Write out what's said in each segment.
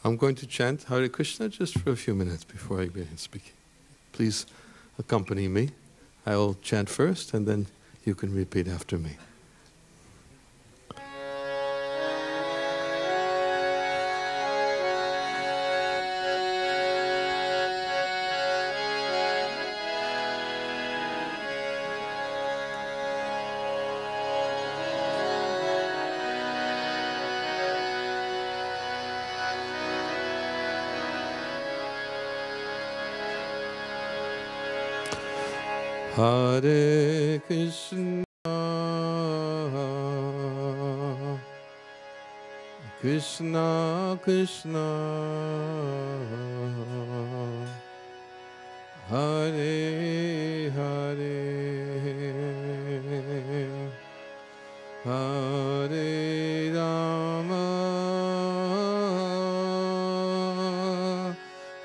I'm going to chant Hare Krishna just for a few minutes before I begin speaking. Please accompany me. I will chant first and then you can repeat after me. Hare Krishna, Krishna Krishna, Hare Hare, Hare Rama,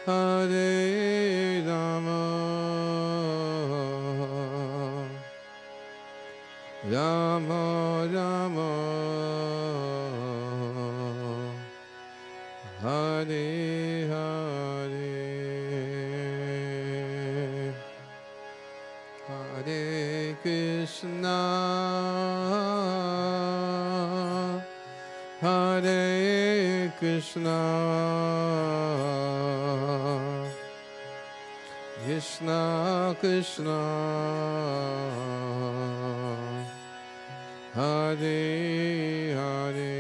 Hare Rama, Rama Rama, Hare Hare, Hare Krishna, Hare Krishna, Krishna Krishna, Hare Hare,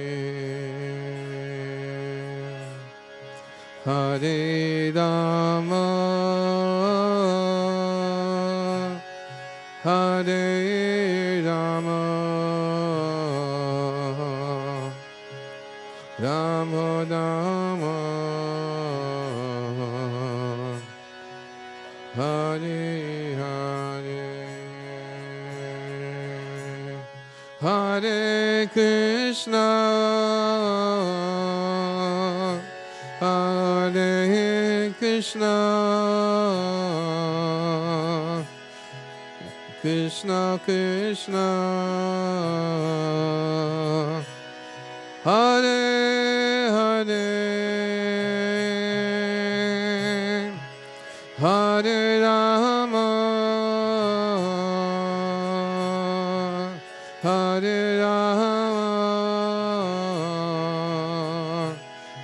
Hare Rama, Hare Rama, Rama Rama, Hare Hare, Hare Krishna, Hare Krishna, Krishna Krishna, Hare Hare, Hare Rama, Hare Rama,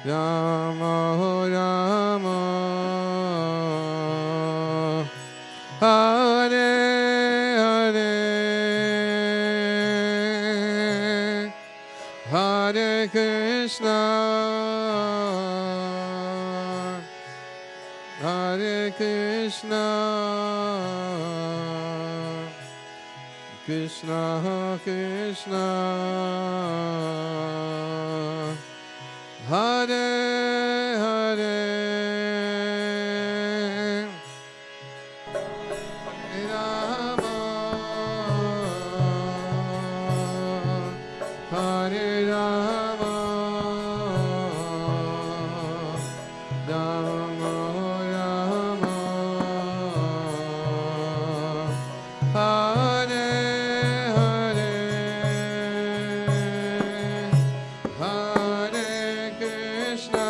Rama Rama, Hare Hare, Hare Krishna, Hare Krishna, Krishna Krishna, Hare Hare, Rama, Hare Rama, Rama Rama, Hare Hare, Hare Krishna,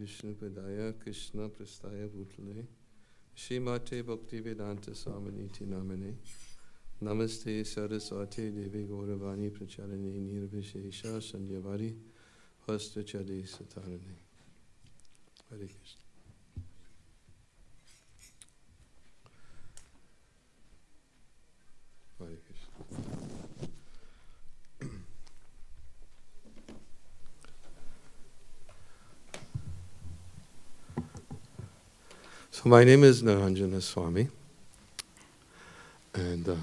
Vishnupadaya Krishna Prastaya Bhutale Srimate Bhaktivedanta Swaminiti Namane Namaste Saraswati Devi Gauravani Pracharane Nirvishesha Sanyavari Hastachade Satarane. Hare Krishna. Hare Krishna. So my name is Niranjana Swami, and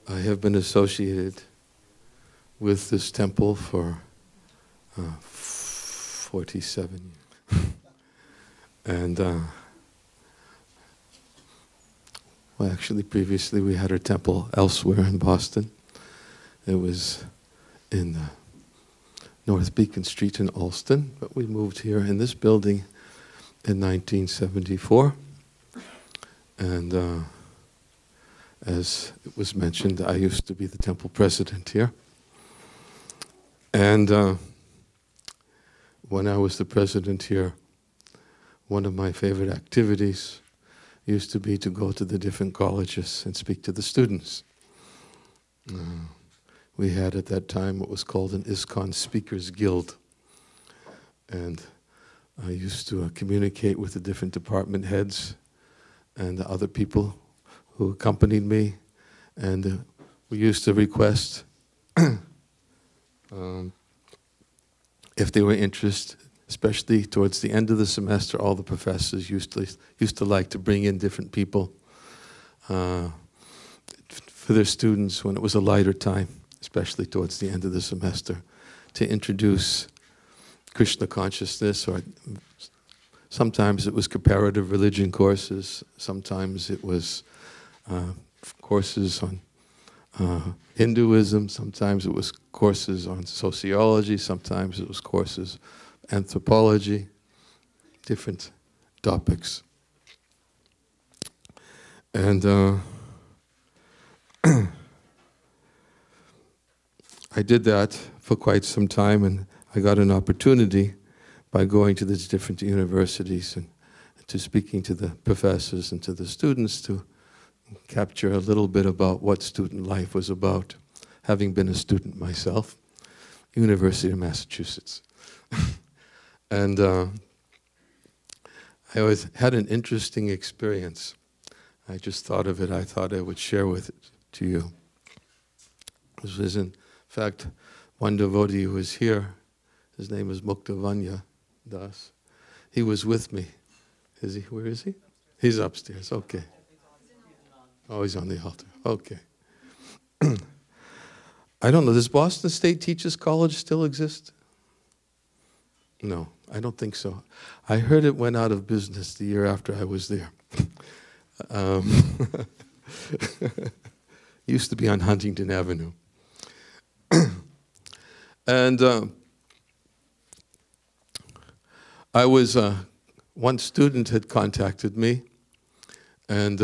I have been associated with this temple for 47 years. And well, actually, previously we had a temple elsewhere in Boston. It was in North Beacon Street in Allston, but we moved here in this building in 1974, and as it was mentioned, I used to be the temple president here. And when I was the president here, one of my favorite activities used to be to go to the different colleges and speak to the students. We had at that time what was called an ISKCON Speakers Guild, and I used to communicate with the different department heads and the other people who accompanied me, and we used to request if they were interested especially towards the end of the semester, all the professors used to like to bring in different people for their students when it was a lighter time, especially towards the end of the semester, to introduce Krishna consciousness. Or sometimes it was comparative religion courses, sometimes it was courses on Hinduism, sometimes it was courses on sociology, sometimes it was courses anthropology, different topics. And I did that for quite some time, and I got an opportunity by going to these different universities and to speaking to the professors and to the students to capture a little bit about what student life was about, having been a student myself, University of Massachusetts. And I always had an interesting experience. I just thought of it. I thought I would share with it to you. This was in fact one devotee who was here. His name is Muktavanya Das. He was with me. Is he? Where is he? He's upstairs. Okay. Oh, he's on the altar. Okay. I don't know. Does Boston State Teachers College still exist? No, I don't think so. I heard it went out of business the year after I was there. Used to be on Huntington Avenue. And I was, one student had contacted me, and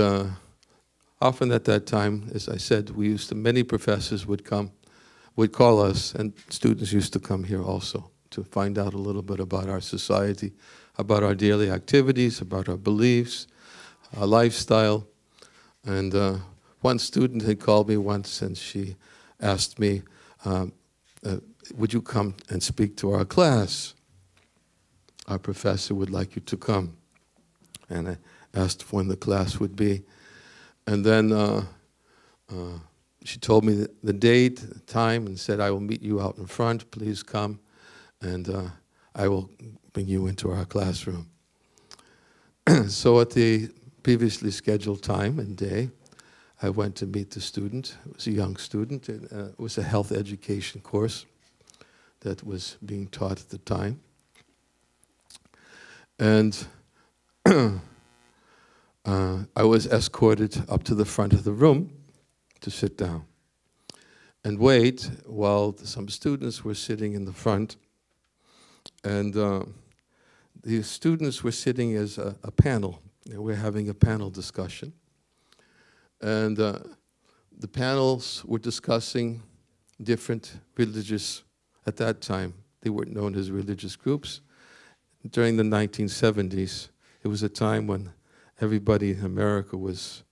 often at that time, as I said, many professors would call us, and students used to come here also to find out a little bit about our society, about our daily activities, about our beliefs, our lifestyle. And one student had called me once, and she asked me, would you come and speak to our class? Our professor would like you to come. And I asked when the class would be. And then she told me the date, the time, and said, I will meet you out in front. Please come, and I will bring you into our classroom. So at the previously scheduled time and day, I went to meet the student. It was a young student. It was a health education course that was being taught at the time. And I was escorted up to the front of the room to sit down and wait while some students were sitting in the front. And the students were sitting as a panel. And we're having a panel discussion. And the panels were discussing different religious, at that time, they weren't known as religious groups. During the 1970s, it was a time when everybody in America was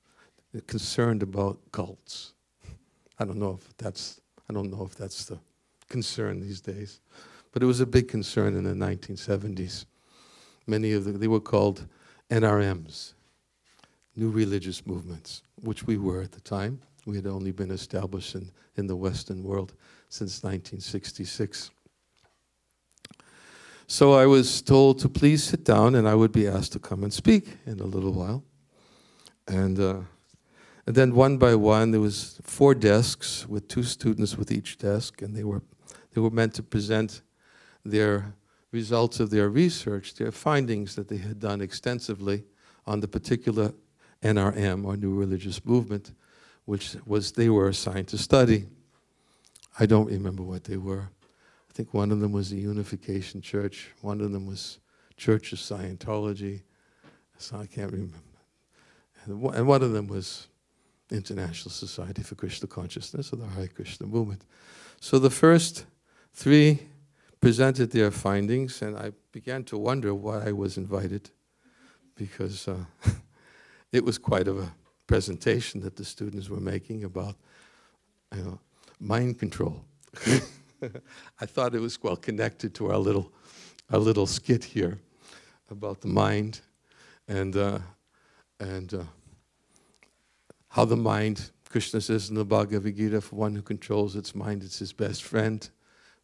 concerned about cults. I don't know if that's the concern these days, but it was a big concern in the 1970s. They were called NRMs, New Religious Movements, which we were at the time. We had only been established in the Western world since 1966. So I was told to please sit down, and I would be asked to come and speak in a little while. And then one by one, there was 4 desks with 2 students with each desk, and they were meant to present their results of their research, their findings that they had done extensively on the particular NRM, or New Religious Movement, which they were assigned to study. I don't remember what they were. I think one of them was the Unification Church. One of them was Church of Scientology. So I can't remember. And one of them was International Society for Krishna Consciousness, or the Hare Krishna Movement. So the first 3 presented their findings, and I began to wonder why I was invited, because it was quite of a presentation that the students were making about, mind control. I thought it was well connected to our little skit here about the mind and how the mind, Krishna says in the Bhagavad Gita, for one who controls its mind, it's his best friend.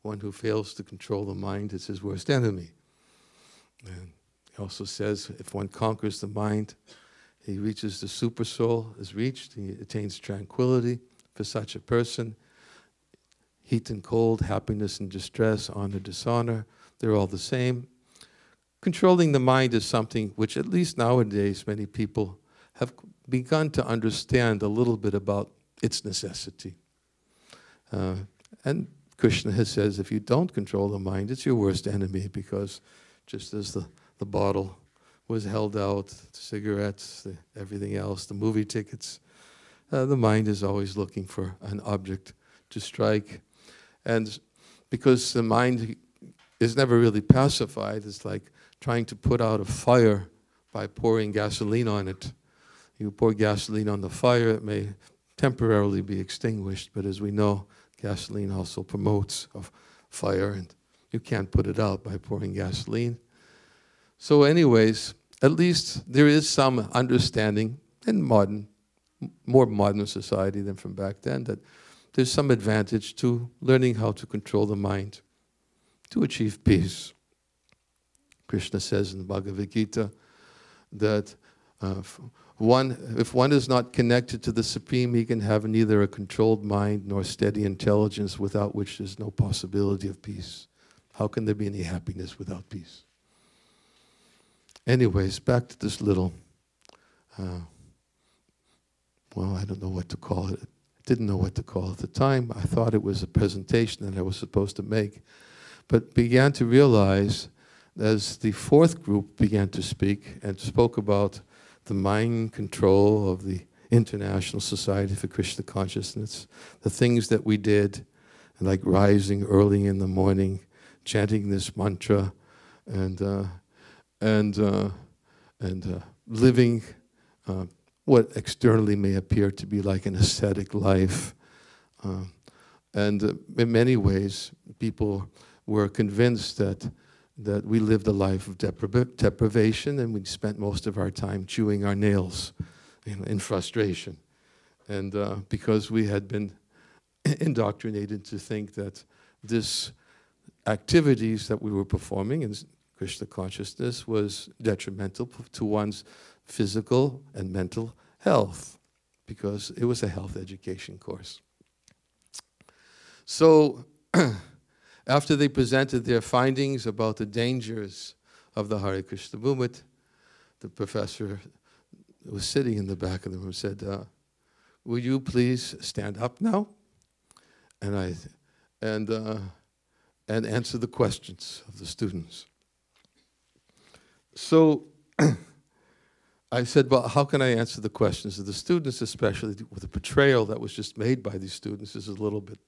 One who fails to control the mind is his worst enemy. And he also says, if one conquers the mind, he reaches the super soul, is reached, he attains tranquility. For such a person, heat and cold, happiness and distress, honor, dishonor, they're all the same. Controlling the mind is something which, at least nowadays, many people have begun to understand a little bit about its necessity. And Krishna says, if you don't control the mind, it's your worst enemy, because just as the bottle was held out, the cigarettes, everything else, the movie tickets, the mind is always looking for an object to strike. And because the mind is never really pacified, it's like trying to put out a fire by pouring gasoline on it. You pour gasoline on the fire, it may temporarily be extinguished, but as we know, gasoline also promotes a fire, and you can't put it out by pouring gasoline. So anyways, at least there is some understanding in more modern society than from back then, that there's some advantage to learning how to control the mind to achieve peace. Krishna says in the Bhagavad Gita that if one is not connected to the Supreme, he can have neither a controlled mind nor steady intelligence, without which there's no possibility of peace. How can there be any happiness without peace? Anyways, back to this little, well, I don't know what to call it. I didn't know what to call it at the time. I thought it was a presentation that I was supposed to make, but began to realize as the fourth group began to speak and spoke about the mind control of the International Society for Krishna Consciousness, the things that we did, like rising early in the morning, chanting this mantra, and living what externally may appear to be like an ascetic life. And in many ways, people were convinced that we lived a life of deprivation, and we spent most of our time chewing our nails, in frustration. And because we had been indoctrinated to think that this activities that we were performing in Krishna consciousness was detrimental to one's physical and mental health, because it was a health education course. So after they presented their findings about the dangers of the Hare Krishna movement, the professor who was sitting in the back of the room said, will you please stand up now and answer the questions of the students? So I said, well, how can I answer the questions of the students, especially with the portrayal that was just made by these students? This is a little bit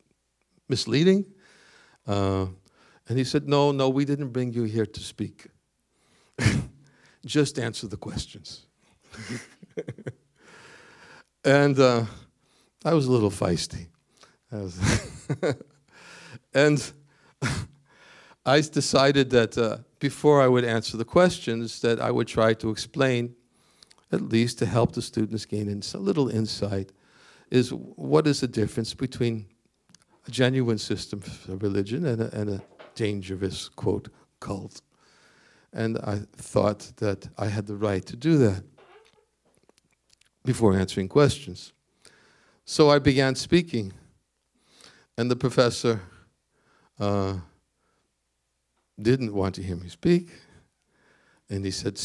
misleading. And he said, no, we didn't bring you here to speak. Just answer the questions. And I was a little feisty. And I decided that before I would answer the questions, that I would try to explain, at least to help the students gain a little insight, is what is the difference between a genuine system of religion and a dangerous, quote, cult. And I thought that I had the right to do that before answering questions. So I began speaking, and the professor didn't want to hear me speak. And he said,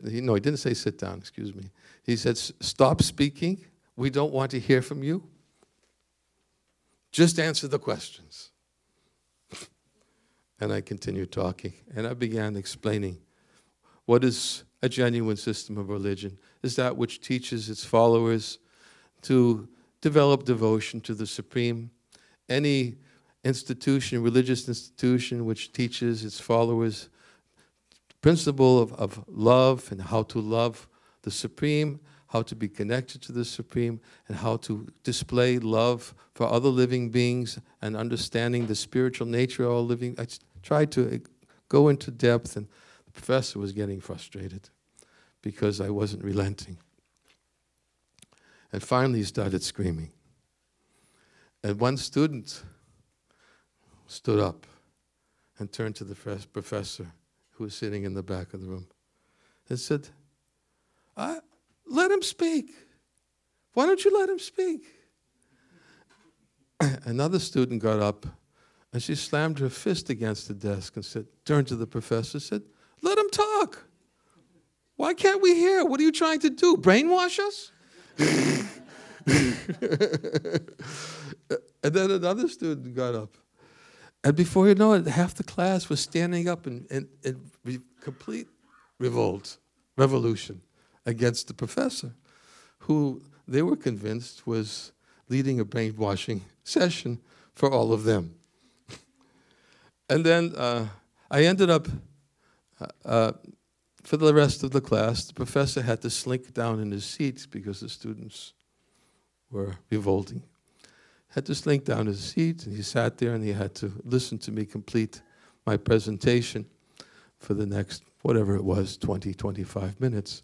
no, he didn't say sit down, excuse me. He said, stop speaking. We don't want to hear from you. Just answer the questions. And I continued talking, and I began explaining what is a genuine system of religion. Is that which teaches its followers to develop devotion to the Supreme. Any institution, religious institution, which teaches its followers the principle of love and how to love the Supreme, how to be connected to the Supreme, and how to display love for other living beings, and understanding the spiritual nature of all living. I tried to go into depth, and the professor was getting frustrated because I wasn't relenting. And finally he started screaming. And one student stood up and turned to the professor, who was sitting in the back of the room, and said, let him speak. Why don't you let him speak? Another student got up, and she slammed her fist against the desk and said, turned to the professor, said, let him talk. Why can't we hear? What are you trying to do? Brainwash us? And then another student got up. And before you know it, half the class was standing up in complete revolution against the professor, who they were convinced was leading a brainwashing session for all of them. And then I ended up, for the rest of the class, the professor had to slink down in his seat because the students were revolting. Had to slink down his seat, and he sat there and he had to listen to me complete my presentation for the next, whatever it was, 20, 25 minutes,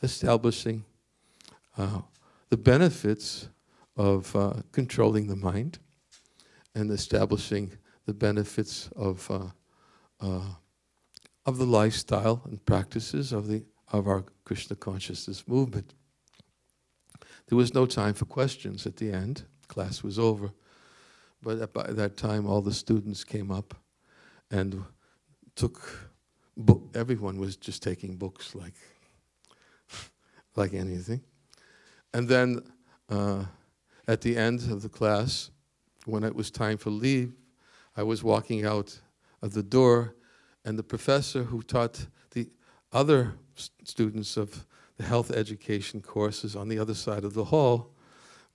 establishing the benefits of controlling the mind and establishing the benefits of the lifestyle and practices of our Krishna consciousness movement. There was no time for questions at the end. Class was over. But by that time, all the students came up and took everyone was just taking books like anything. And then at the end of the class, when it was time for leave, I was walking out of the door, and the professor who taught the other students of the health education courses on the other side of the hall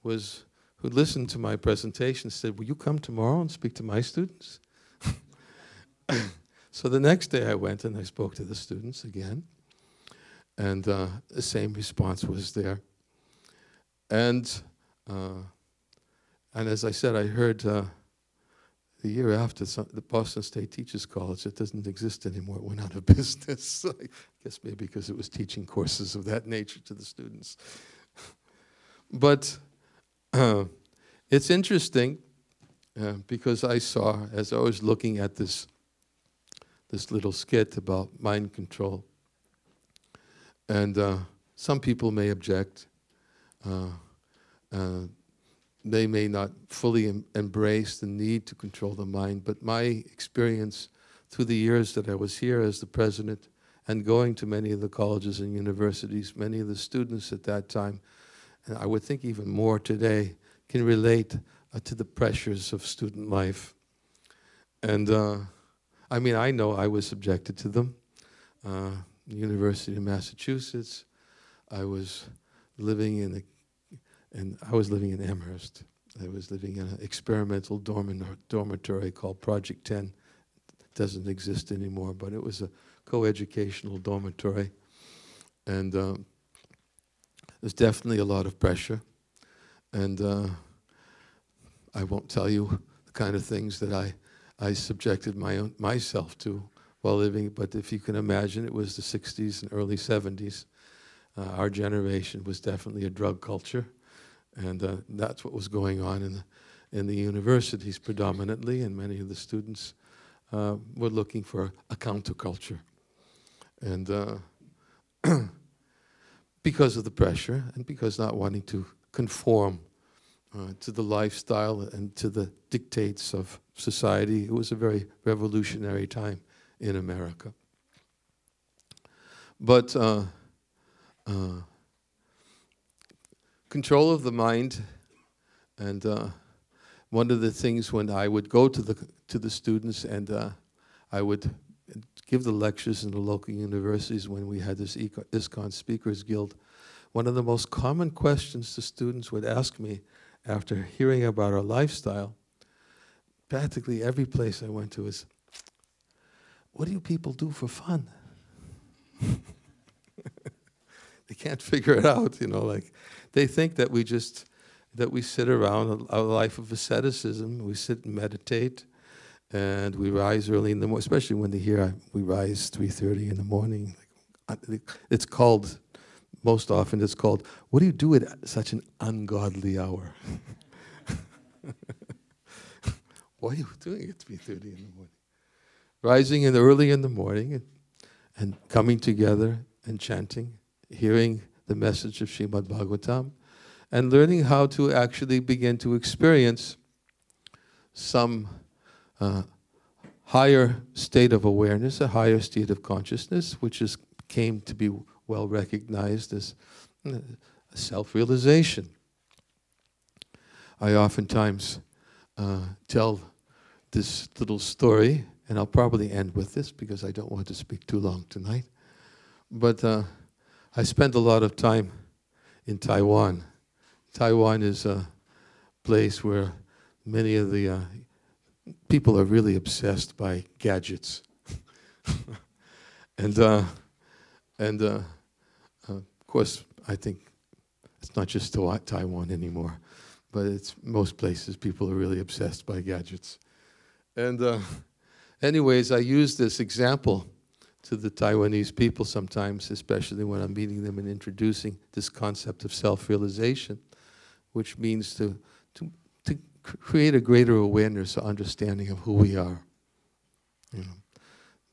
who listened to my presentation said, will you come tomorrow and speak to my students? So the next day I went and I spoke to the students again, and the same response was there. And as I said, I heard the year after, the Boston State Teachers College, it doesn't exist anymore, it went out of business. I guess maybe because it was teaching courses of that nature to the students. But it's interesting because I saw, as I was looking at this little skit about mind control, and some people may object. They may not fully embrace the need to control the mind, but my experience through the years that I was here as the president and going to many of the colleges and universities, many of the students at that time, and I would think even more today, can relate to the pressures of student life. And I mean, I know I was subjected to them. University of Massachusetts, I was living in Amherst. I was living in an experimental dormitory called Project 10. It doesn't exist anymore, but it was a co-educational dormitory. And there's definitely a lot of pressure. And I won't tell you the kind of things that I subjected myself to while living, but if you can imagine, it was the 60s and early 70s. Our generation was definitely a drug culture. And that's what was going on in the universities predominantly, and many of the students were looking for a counterculture. And because of the pressure, and because not wanting to conform to the lifestyle and to the dictates of society, it was a very revolutionary time in America. But control of the mind, and one of the things when I would go to the students and I would give the lectures in the local universities when we had this ISKCON Speakers Guild, one of the most common questions the students would ask me after hearing about our lifestyle, practically every place I went to, is, what do you people do for fun? They can't figure it out, you know, like they think that we sit around a life of asceticism, we sit and meditate, and we rise early in the morning, especially when they hear we rise 3:30 in the morning. It's called, most often it's called, what do you do at such an ungodly hour? What are you doing at 3:30 in the morning? rising in early in the morning and coming together and chanting, hearing the message of Srimad Bhagavatam, and learning how to actually begin to experience some higher state of awareness, a higher state of consciousness, which came to be well recognized as self-realization. I oftentimes tell this little story, and I'll probably end with this because I don't want to speak too long tonight. But I spent a lot of time in Taiwan. Taiwan is a place where many of the people are really obsessed by gadgets. and of course, I think it's not just Taiwan anymore, but it's most places people are really obsessed by gadgets. And anyways, I use this example to the Taiwanese people sometimes, especially when I'm meeting them and introducing this concept of self-realization, which means to create a greater awareness or understanding of who we are. You know,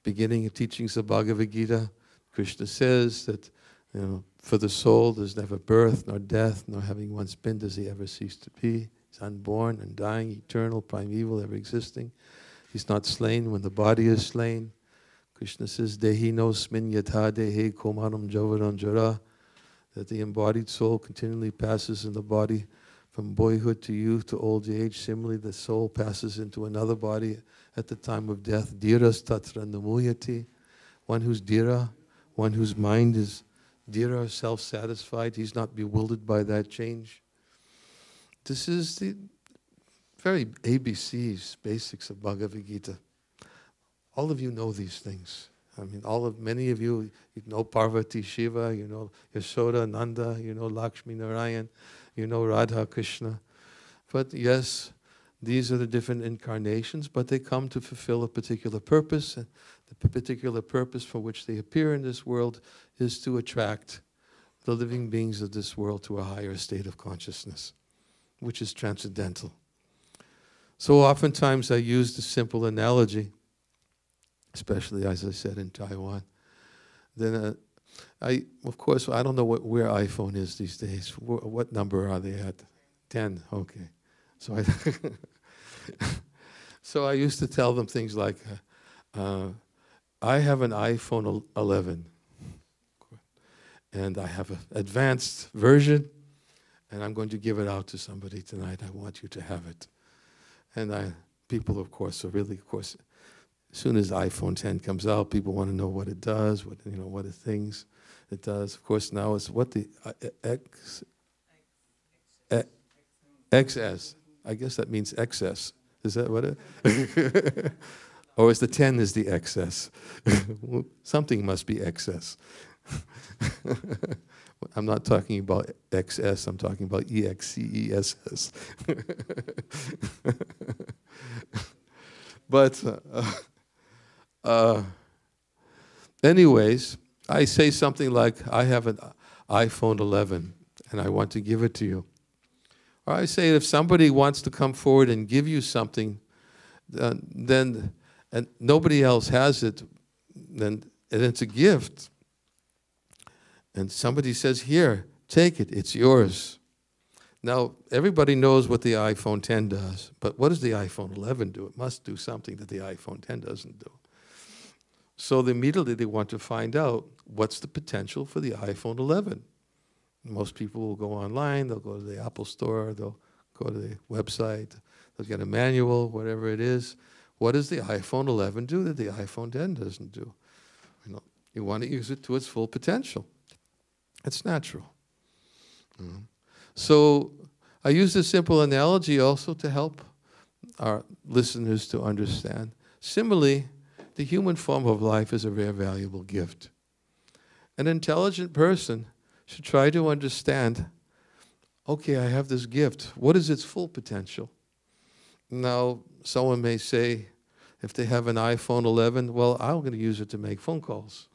beginning of teachings of Bhagavad Gita, Krishna says that, you know, for the soul there's never birth nor death, nor having once been does he ever cease to be. He's unborn, undying, eternal, primeval, ever existing. He's not slain when the body is slain. Krishna says, Dehi no smin yatha dehe komanam javaram jara, that the embodied soul continually passes in the body from boyhood to youth to old age. Similarly, the soul passes into another body at the time of death. Dhiras tatra namuyati, one who's dhira, one whose mind is dhira, self-satisfied. He's not bewildered by that change. This is the very ABCs, basics of Bhagavad Gita. All of you know these things. I mean, many of you know Parvati Shiva, you know Yashoda, Nanda, you know Lakshmi Narayan, you know Radha Krishna. But yes, these are the different incarnations, but they come to fulfill a particular purpose. And the particular purpose for which they appear in this world is to attract the living beings of this world to a higher state of consciousness, which is transcendental. So oftentimes I use the simple analogy, especially, as I said, in Taiwan. Then, of course, I don't know where iPhone is these days. What number are they at? 10, okay. So so I used to tell them things like, I have an iPhone 11, and I have an advanced version, and I'm going to give it out to somebody tonight. I want you to have it. And people, of course, are really, of course, as soon as iPhone 10 comes out, people want to know what it does, what the things it does. Of course, now it's what the XS. I guess that means excess. Is that what it? Or is the 10 is the excess? Something must be excess. I'm not talking about XS. I'm talking about EXCESS. But anyways, I say something like, I have an iPhone 11 and I want to give it to you. Or I say, if somebody wants to come forward and give you something, then and nobody else has it, then and it's a gift. And somebody says, here, take it, it's yours. Now, everybody knows what the iPhone 10 does, but what does the iPhone 11 do? It must do something that the iPhone 10 doesn't do. So immediately they want to find out what's the potential for the iPhone 11. Most people will go online, they'll go to the Apple Store, they'll go to the website, they'll get a manual, whatever it is. What does the iPhone 11 do that the iPhone 10 doesn't do? You want to use it to its full potential. It's natural. So I use this simple analogy also to help our listeners to understand. Similarly, the human form of life is a very valuable gift. An intelligent person should try to understand, okay, I have this gift. What is its full potential? Now, someone may say, if they have an iPhone 11, well, I'm going to use it to make phone calls.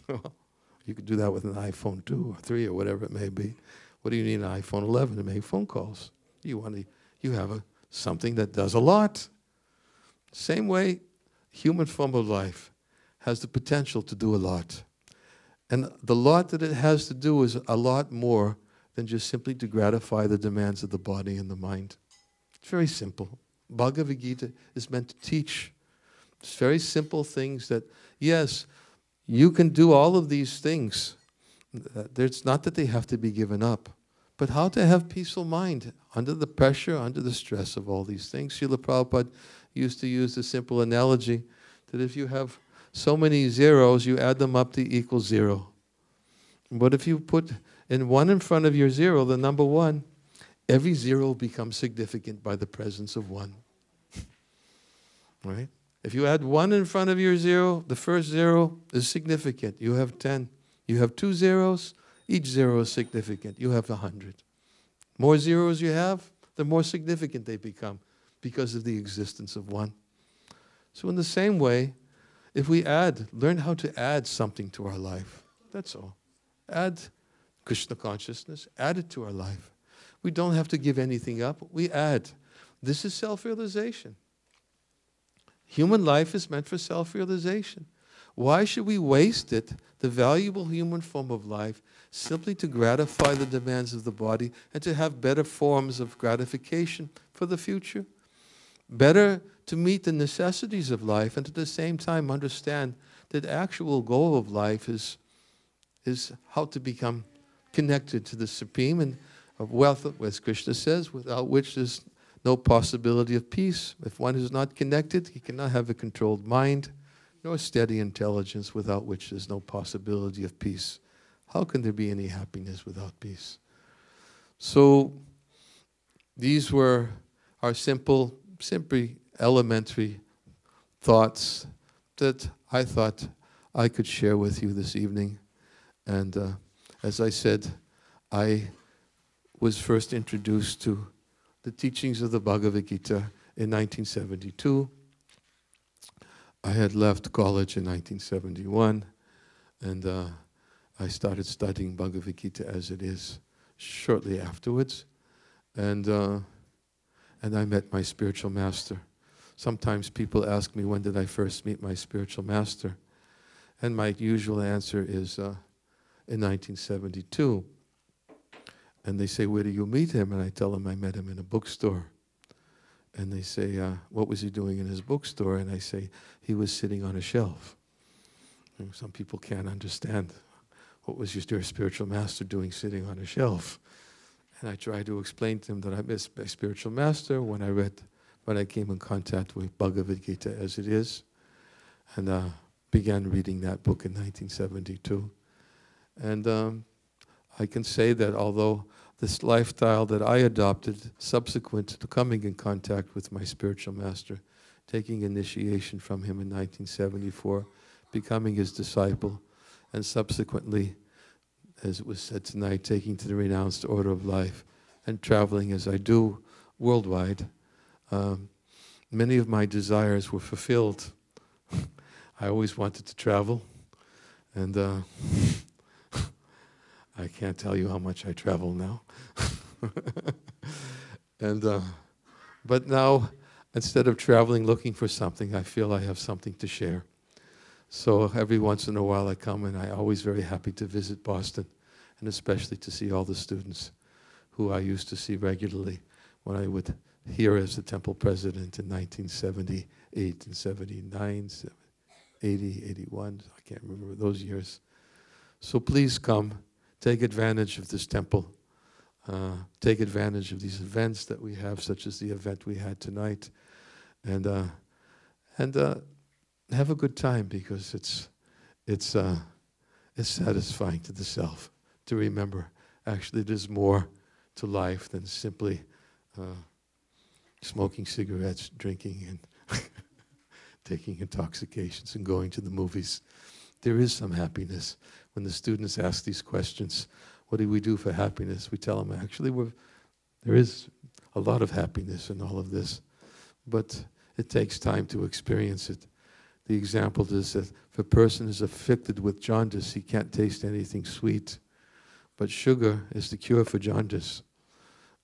You could do that with an iPhone 2 or 3 or whatever it may be. What do you need an iPhone 11 to make phone calls? You have something that does a lot. Same way, human form of life has the potential to do a lot. And the lot that it has to do is a lot more than just simply to gratify the demands of the body and the mind. It's very simple. Bhagavad Gita is meant to teach. It's very simple things that, yes, you can do all of these things. It's not that they have to be given up, but how to have peaceful mind under the pressure, under the stress of all these things. Srila Prabhupada used to use the simple analogy that if you have so many zeros, you add them up to equal 0. But if you put in 1 in front of your 0, the number 1, every 0 becomes significant by the presence of 1. Right? If you add 1 in front of your 0, the first 0 is significant. You have 10. You have 2 zeros, each 0 is significant. You have 100. More zeros you have, the more significant they become because of the existence of 1. So in the same way, if we learn how to add something to our life, that's all. Add Krishna consciousness, add it to our life. We don't have to give anything up, we add. This is self-realization. Human life is meant for self-realization. Why should we waste it, the valuable human form of life, simply to gratify the demands of the body and to have better forms of gratification for the future? Better to meet the necessities of life and at the same time understand that the actual goal of life is how to become connected to the Supreme and of wealth, as Krishna says, without which there's no possibility of peace. If one is not connected, he cannot have a controlled mind, nor steady intelligence, without which there's no possibility of peace. How can there be any happiness without peace? So these were our simply elementary thoughts that I thought I could share with you this evening. And as I said, I was first introduced to the teachings of the Bhagavad Gita in 1972. I had left college in 1971, and I started studying Bhagavad Gita as it is shortly afterwards. And I met my spiritual master. Sometimes people ask me, when did I first meet my spiritual master? And my usual answer is in 1972. And they say, where do you meet him? And I tell them I met him in a bookstore. And they say, what was he doing in his bookstore? And I say, he was sitting on a shelf. And some people can't understand. What was your spiritual master doing sitting on a shelf? And I try to explain to him that I met my spiritual master when I came in contact with Bhagavad Gita as it is, and began reading that book in 1972. And I can say that although this lifestyle that I adopted subsequent to coming in contact with my spiritual master, taking initiation from him in 1974, becoming his disciple, and subsequently, as it was said tonight, taking to the renounced order of life and traveling as I do worldwide, many of my desires were fulfilled. I always wanted to travel, and I can't tell you how much I travel now. But now, instead of traveling looking for something, I feel I have something to share. So every once in a while I come, and I'm always very happy to visit Boston, and especially to see all the students who I used to see regularly when I would here as the temple president in 1978 and 79, 80, 81, I can't remember those years. So please come, take advantage of this temple, take advantage of these events that we have, such as the event we had tonight, and have a good time, because it's satisfying to the self to remember actually there's more to life than simply smoking cigarettes, drinking, and taking intoxications and going to the movies. There is some happiness. When the students ask these questions, what do we do for happiness? We tell them, actually, there is a lot of happiness in all of this, but it takes time to experience it. The example is that if a person is afflicted with jaundice, he can't taste anything sweet. But sugar is the cure for jaundice.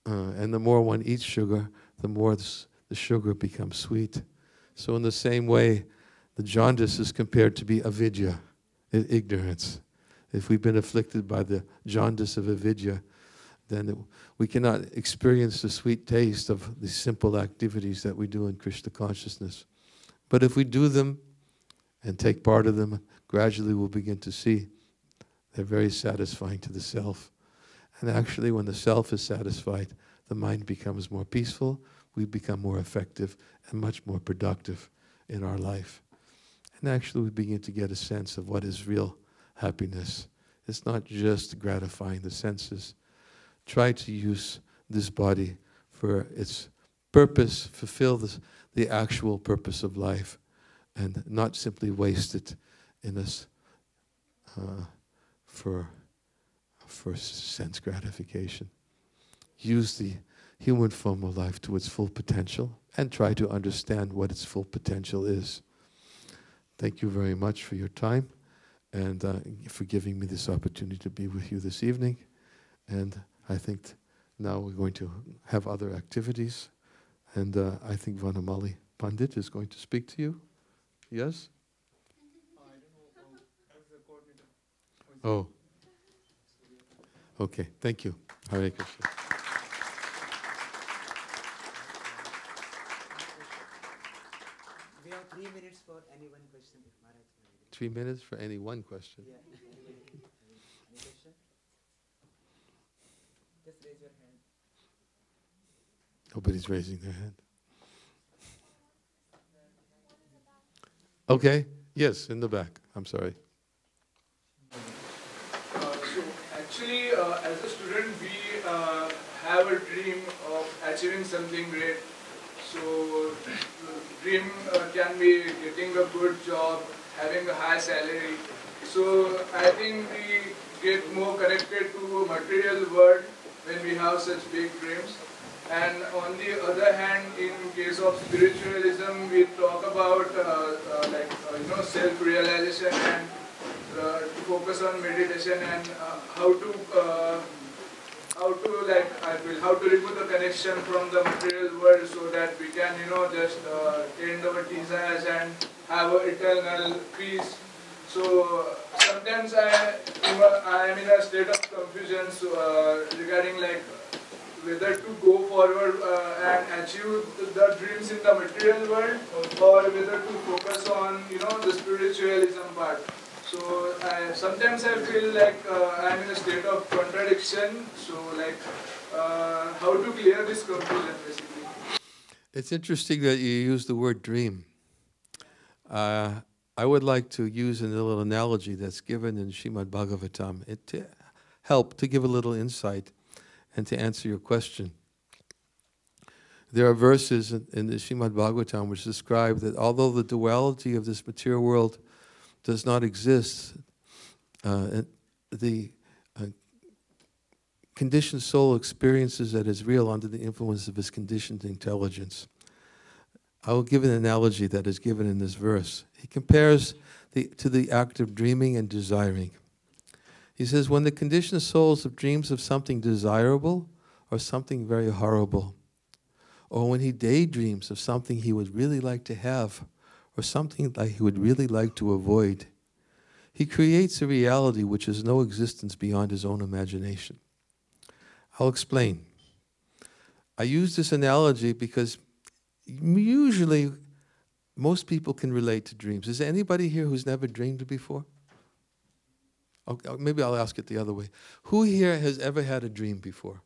And the more one eats sugar, the more the sugar becomes sweet. So in the same way, The jaundice is compared to be avidya, ignorance. If we've been afflicted by the jaundice of avidya, then we cannot experience the sweet taste of the simple activities that we do in Krishna consciousness. But if we do them and take part of them, gradually we'll begin to see they're very satisfying to the self. And actually, when the self is satisfied, the mind becomes more peaceful, we become more effective and much more productive in our life. And actually, we begin to get a sense of what is real happiness. It's not just gratifying the senses. Try to use this body for its purpose, fulfill the actual purpose of life, and not simply waste it in us for sense gratification. Use the human form of life to its full potential and try to understand what its full potential is. Thank you very much for your time and for giving me this opportunity to be with you this evening. And I think now we're going to have other activities. And I think Vanamali Pandit is going to speak to you. Yes? I don't know as the coordinator. Oh. Okay, thank you. Hare Krishna. We have 3 minutes for any one question. 3 minutes for any one question. Yeah. Any question? Just raise your hand. Nobody's raising their hand. Okay, yes, in the back. I'm sorry. So actually, as a student, we have a dream of achieving something great. So dream can be getting a good job, having a high salary. So I think we get more connected to material world when we have such big dreams. And on the other hand, in case of spiritualism, we talk about self-realization and to focus on meditation and how to remove the connection from the material world so that we can just end our desires and have an eternal peace. So sometimes I am in a state of confusion regarding whether to go forward and achieve the dreams in the material world or whether to focus on the spiritualism part. So sometimes I feel like I am in a state of contradiction. So how to clear this confusion basically? It's interesting that you use the word dream. I would like to use a little analogy that's given in Srimad Bhagavatam to help to give a little insight and to answer your question. There are verses in the Srimad Bhagavatam which describe that although the duality of this material world does not exist, the conditioned soul experiences that is real under the influence of his conditioned intelligence. I will give an analogy that is given in this verse. He compares to the act of dreaming and desiring. He says, when the conditioned souls of dreams of something desirable or something very horrible, or when he daydreams of something he would really like to have or something that he would really like to avoid, he creates a reality which has no existence beyond his own imagination. I'll explain. I use this analogy because usually most people can relate to dreams. Is there anybody here who's never dreamed before? Okay, maybe I'll ask it the other way. Who here has ever had a dream before?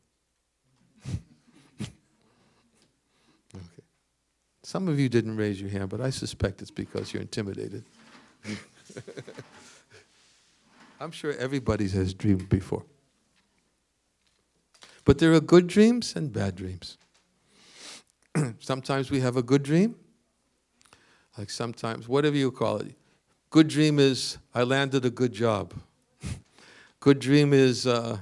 Okay. Some of you didn't raise your hand, but I suspect it's because you're intimidated. I'm sure everybody has dreamed before. But there are good dreams and bad dreams. Sometimes we have a good dream. Like sometimes, whatever you call it. Good dream is, I landed a good job. Good dream is, I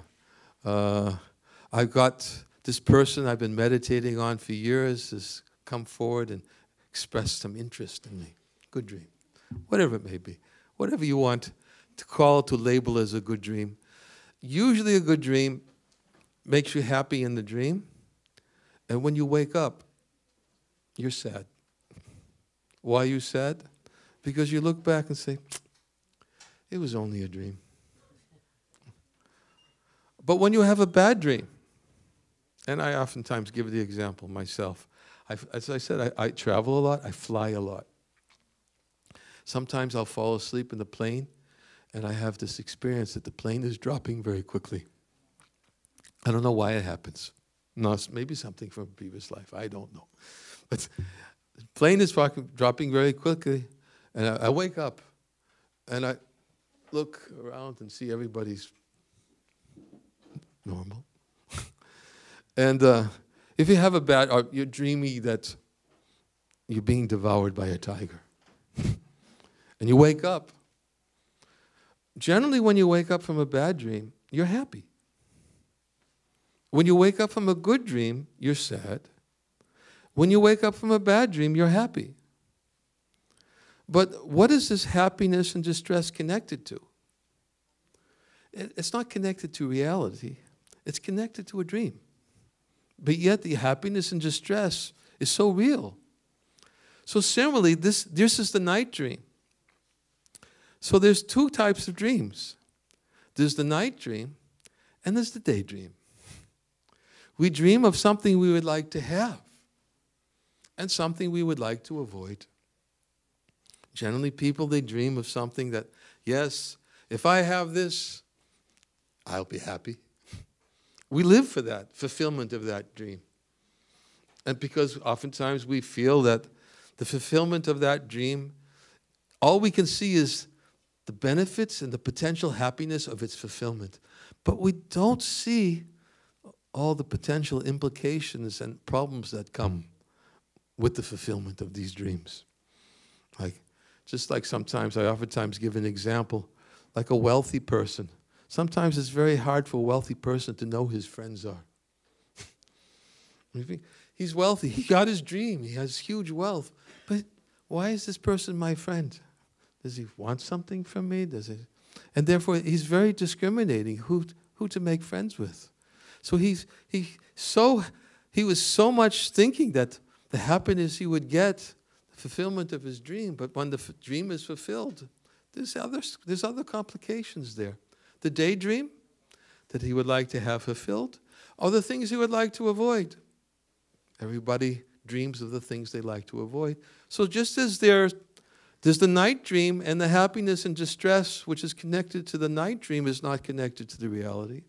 got this person I've been meditating on for years has come forward and expressed some interest in me. Good dream. Whatever it may be. Whatever you want to call, to label as a good dream. Usually a good dream makes you happy in the dream, and when you wake up, you're sad. Why are you sad? Because you look back and say, it was only a dream. But when you have a bad dream, and I oftentimes give the example myself. As I said, I travel a lot, I fly a lot. Sometimes I'll fall asleep in the plane, and I have this experience that the plane is dropping very quickly. I don't know why it happens. No, maybe something from a previous life, I don't know. But the plane is dropping very quickly, and I wake up, and I look around and see everybody's normal. And if you have a bad, or you're dreamy that you're being devoured by a tiger, and you wake up, generally when you wake up from a bad dream, you're happy. When you wake up from a good dream, you're sad. When you wake up from a bad dream, you're happy. But what is this happiness and distress connected to? It's not connected to reality. It's connected to a dream. But yet the happiness and distress is so real. So similarly, this is the night dream. So there's two types of dreams. There's the night dream and there's the daydream. We dream of something we would like to have and something we would like to avoid. Generally, people, they dream of something that, yes, if I have this, I'll be happy. We live for that, fulfillment of that dream. And because oftentimes we feel that the fulfillment of that dream, all we can see is the benefits and the potential happiness of its fulfillment. But we don't see all the potential implications and problems that come with the fulfillment of these dreams. Just like sometimes, I oftentimes give an example, like a wealthy person. Sometimes it's very hard for a wealthy person to know who his friends are. He's wealthy. He got his dream. He has huge wealth. But why is this person my friend? Does he want something from me? And therefore, he's very discriminating who to make friends with. So he was so much thinking that the happiness he would get, the fulfillment of his dream, but when the dream is fulfilled, there's other complications there. The daydream that he would like to have fulfilled, or the things he would like to avoid. Everybody dreams of the things they like to avoid. So just as there's the night dream, and the happiness and distress which is connected to the night dream is not connected to the reality.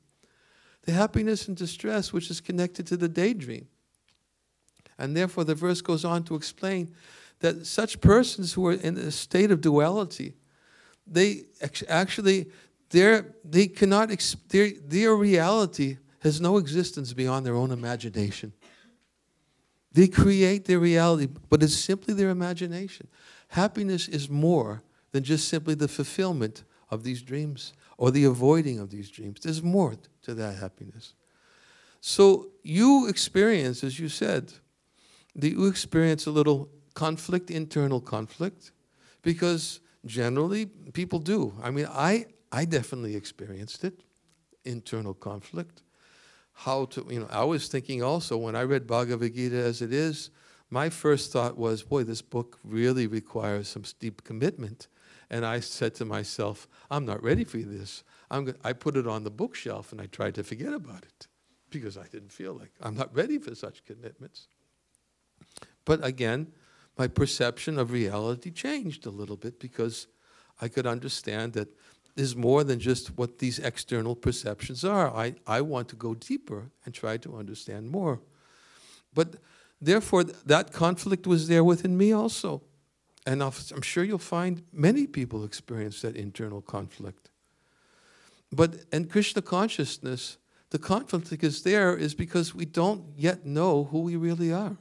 The happiness and distress which is connected to the daydream. And therefore the verse goes on to explain that such persons who are in a state of duality, they actually, their reality has no existence beyond their own imagination. They create their reality, but it's simply their imagination. Happiness is more than just simply the fulfillment of these dreams or the avoiding of these dreams. There's more to that happiness. So you experience, as you said, you experience a little conflict, internal conflict, because generally people do. I mean, I definitely experienced it, internal conflict. I was thinking also, when I read Bhagavad Gita as it is, my first thought was, boy, this book really requires some steep commitment. And I said to myself, I'm not ready for this. I put it on the bookshelf and I tried to forget about it because I didn't feel like I'm not ready for such commitments. But again, my perception of reality changed a little bit because I could understand that there's more than just what these external perceptions are. I want to go deeper and try to understand more. But therefore, that conflict was there within me also. And I'm sure you'll find many people experience that internal conflict. But in Krishna consciousness, the conflict is there is because we don't yet know who we really are.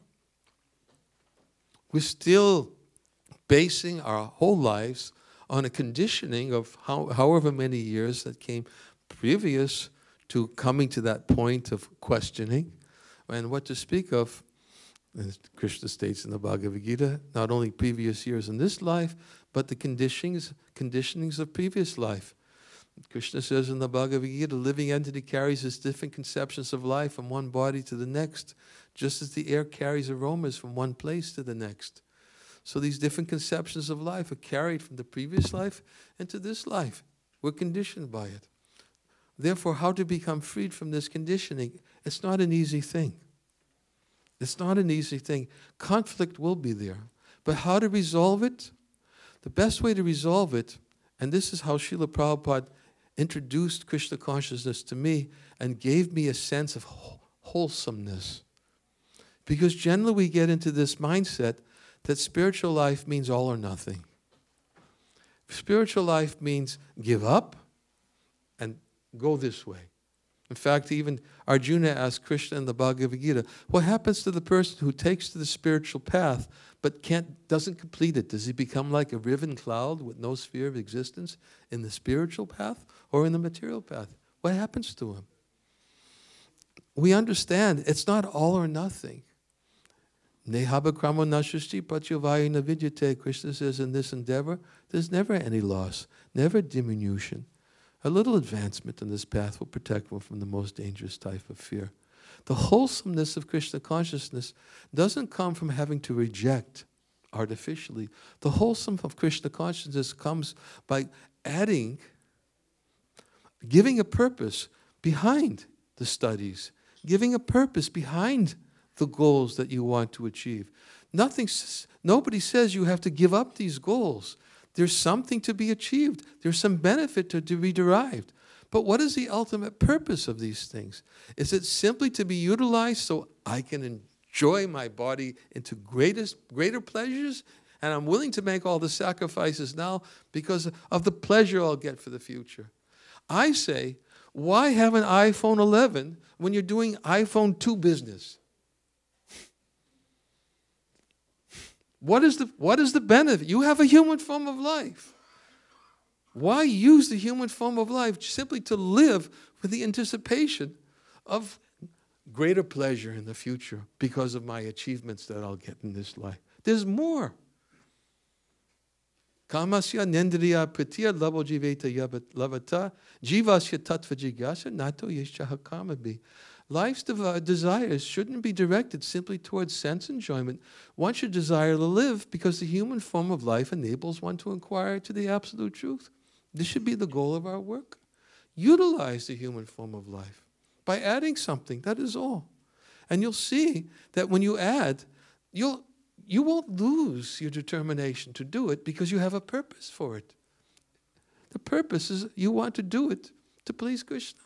We're still basing our whole lives on a conditioning of however many years that came previous to coming to that point of questioning. And what to speak of, as Krishna states in the Bhagavad Gita, not only previous years in this life, but the conditionings of previous life. Krishna says in the Bhagavad Gita, the living entity carries its different conceptions of life from one body to the next, just as the air carries aromas from one place to the next. So these different conceptions of life are carried from the previous life into this life. We're conditioned by it. Therefore, how to become freed from this conditioning? It's not an easy thing. It's not an easy thing. Conflict will be there. But how to resolve it? The best way to resolve it, and this is how Srila Prabhupada introduced Krishna consciousness to me and gave me a sense of wholesomeness. Because generally we get into this mindset that spiritual life means all or nothing. Spiritual life means give up and go this way. In fact, even Arjuna asked Krishna in the Bhagavad Gita, what happens to the person who takes to the spiritual path but doesn't complete it? Does he become like a riven cloud with no sphere of existence in the spiritual path or in the material path? What happens to him? We understand it's not all or nothing. Nehabakramo nashashti pratyavaya navidyate. Krishna says in this endeavor, there's never any loss, never diminution. A little advancement in this path will protect one from the most dangerous type of fear. The wholesomeness of Krishna consciousness doesn't come from having to reject artificially. The wholesome of Krishna consciousness comes by adding, giving a purpose behind the studies, giving a purpose behind the goals that you want to achieve. Nobody says you have to give up these goals. There's something to be achieved. There's some benefit to be derived. But what is the ultimate purpose of these things? Is it simply to be utilized so I can enjoy my body into greater pleasures? And I'm willing to make all the sacrifices now because of the pleasure I'll get for the future. I say, why have an iPhone 11 when you're doing iPhone 2 business? What is the benefit? You have a human form of life. Why use the human form of life simply to live with the anticipation of greater pleasure in the future because of my achievements that I'll get in this life? There's more. Kamasya nendriya pritya lavo jiveta lavata jivasya tattva jigyasa nato yeshaha kamabi. Life's desires shouldn't be directed simply towards sense enjoyment. One should desire to live because the human form of life enables one to inquire to the absolute truth. This should be the goal of our work. Utilize the human form of life by adding something, that is all. And you'll see that when you add, you won't lose your determination to do it because you have a purpose for it. The purpose is you want to do it to please Krishna.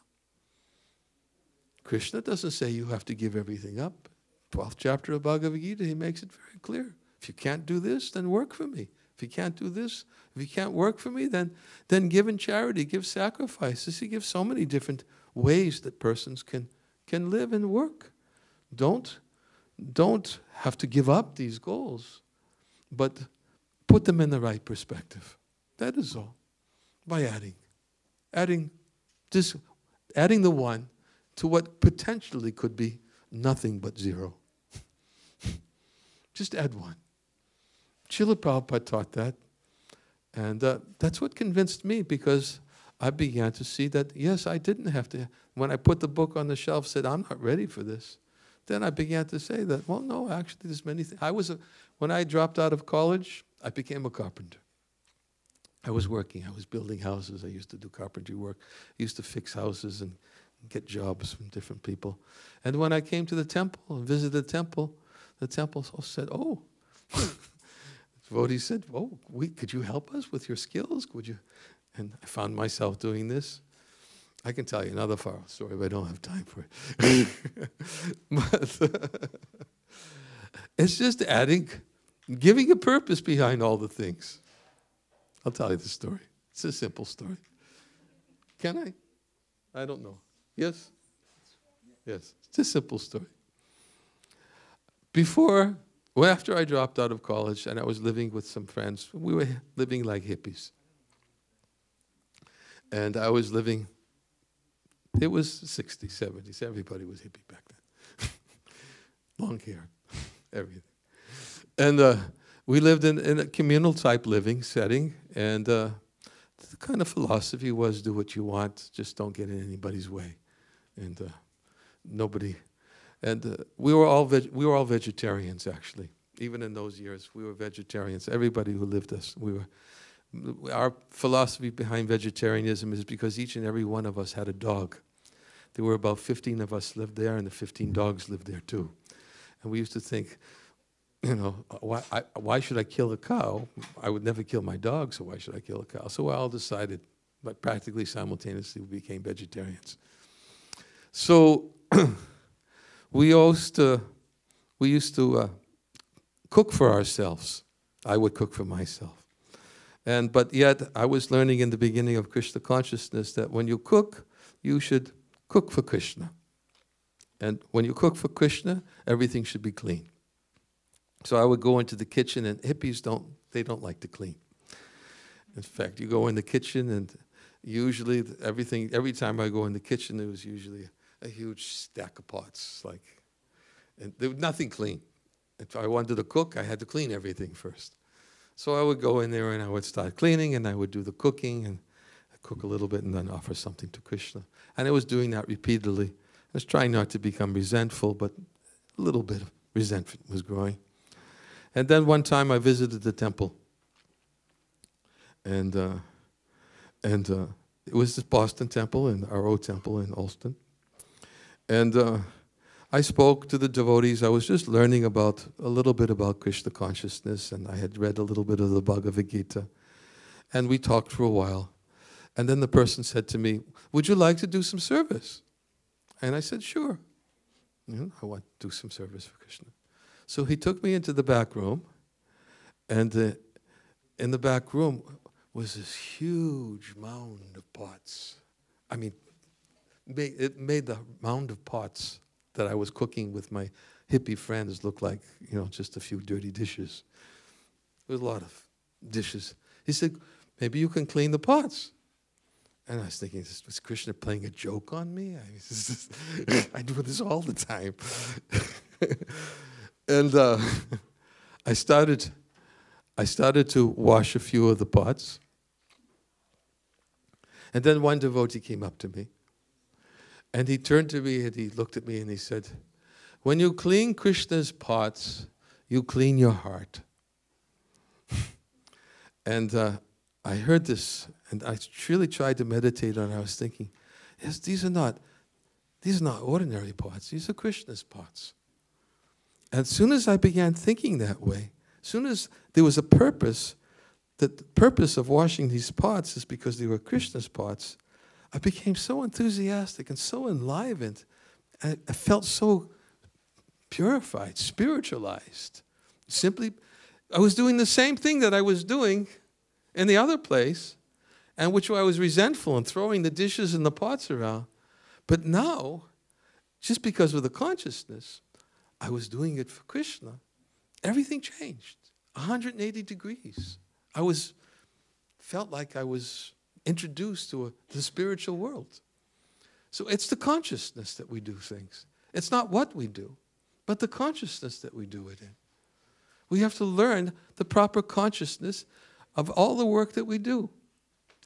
Krishna doesn't say you have to give everything up. 12th chapter of Bhagavad Gita, he makes it very clear. If you can't do this, then work for me. If you can't do this, if you can't work for me, then give in charity, give sacrifices. He gives so many different ways that persons can live and work. Don't have to give up these goals, but put them in the right perspective. That is all. By adding the one to what potentially could be nothing but zero. Just add one. Srila Prabhupada taught that. And that's what convinced me, because I began to see that, yes, I didn't have to. When I put the book on the shelf, said, I'm not ready for this. Then I began to say that, well, no, actually, there's many things. When I dropped out of college, I became a carpenter. I was working. I was building houses. I used to do carpentry work. I used to fix houses and get jobs from different people. And when I came to the temple and visited the temple said, oh. Devotee said, oh, could you help us with your skills? Could you? And I found myself doing this. I can tell you another far story, but I don't have time for it. But it's just giving a purpose behind all the things. I'll tell you the story. It's a simple story. Can I? I don't know. Yes? Yes. It's a simple story. After I dropped out of college and I was living with some friends, we were living like hippies. And I was living, it was 60s, 70s. Everybody was hippie back then. Long hair, everything. And we lived in a communal type living setting. And the kind of philosophy was do what you want, just don't get in anybody's way. And we were all vegetarians, actually. Even in those years, we were vegetarians. Everybody who lived us, our philosophy behind vegetarianism is because each and every one of us had a dog. There were about 15 of us lived there, and the 15 dogs lived there too. And we used to think, you know, why should I kill a cow? I would never kill my dog, so why should I kill a cow? So we all decided, but practically simultaneously, we became vegetarians. So we used to cook for ourselves. I would cook for myself. But yet, I was learning in the beginning of Krishna consciousness that when you cook, you should cook for Krishna. And when you cook for Krishna, everything should be clean. So I would go into the kitchen, and hippies don't like to clean. In fact, you go in the kitchen, and usually every time I go in the kitchen, there was usually a huge stack of pots, and there was nothing clean. If I wanted to cook, I had to clean everything first. So I would go in there and I would start cleaning, and I would do the cooking, and I'd cook a little bit and then offer something to Krishna. And I was doing that repeatedly. I was trying not to become resentful, but a little bit of resentment was growing. And then one time I visited the temple. And it was the Boston temple and our old temple in Alston. And I spoke to the devotees. I was just learning a little bit about Krishna consciousness, and I had read a little bit of the Bhagavad Gita. And we talked for a while. And then the person said to me, "Would you like to do some service?" And I said, "Sure. You know, I want to do some service for Krishna." So he took me into the back room, and in the back room was this huge mound of pots. I mean, it made the mound of pots that I was cooking with my hippie friends look like, you know, just a few dirty dishes. There was a lot of dishes. He said, "Maybe you can clean the pots." And I was thinking, was Krishna playing a joke on me? I do this all the time. And I started to wash a few of the pots. And then one devotee came up to me. And he turned to me and he looked at me and he said, "When you clean Krishna's pots, you clean your heart." And I heard this, and I really tried to meditate on it. I was thinking, yes, these are not ordinary pots. These are Krishna's pots. And as soon as I began thinking that way, as soon as there was a purpose, that the purpose of washing these pots is because they were Krishna's pots, I became so enthusiastic and so enlivened. I felt so purified, spiritualized. Simply, I was doing the same thing that I was doing in the other place, and which I was resentful and throwing the dishes and the pots around. But now, just because of the consciousness, I was doing it for Krishna. Everything changed, 180 degrees. Felt like I was introduced to the spiritual world. So it's the consciousness that we do things. It's not what we do, but the consciousness that we do it in. We have to learn the proper consciousness of all the work that we do.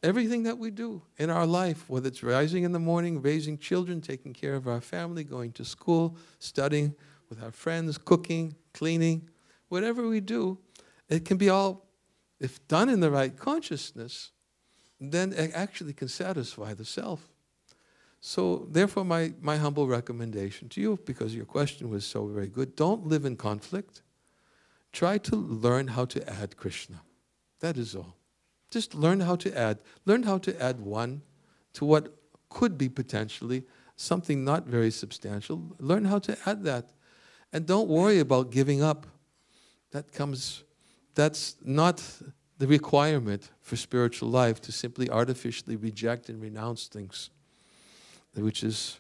Everything that we do in our life, whether it's rising in the morning, raising children, taking care of our family, going to school, studying with our friends, cooking, cleaning, whatever we do, it can be all, if done in the right consciousness, then it actually can satisfy the self. So therefore my humble recommendation to you, because your question was so very good, don't live in conflict. Try to learn how to add Krishna. That is all. Just learn how to add. Learn how to add one to what could be potentially something not very substantial. Learn how to add that. And don't worry about giving up. That's not the requirement for spiritual life, to simply artificially reject and renounce things, which is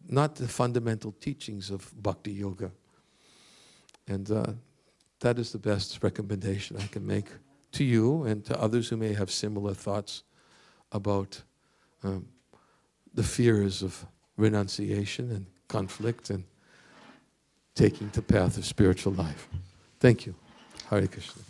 not the fundamental teachings of bhakti yoga. And that is the best recommendation I can make to you and to others who may have similar thoughts about the fears of renunciation and conflict and taking the path of spiritual life. Thank you. Hare Krishna.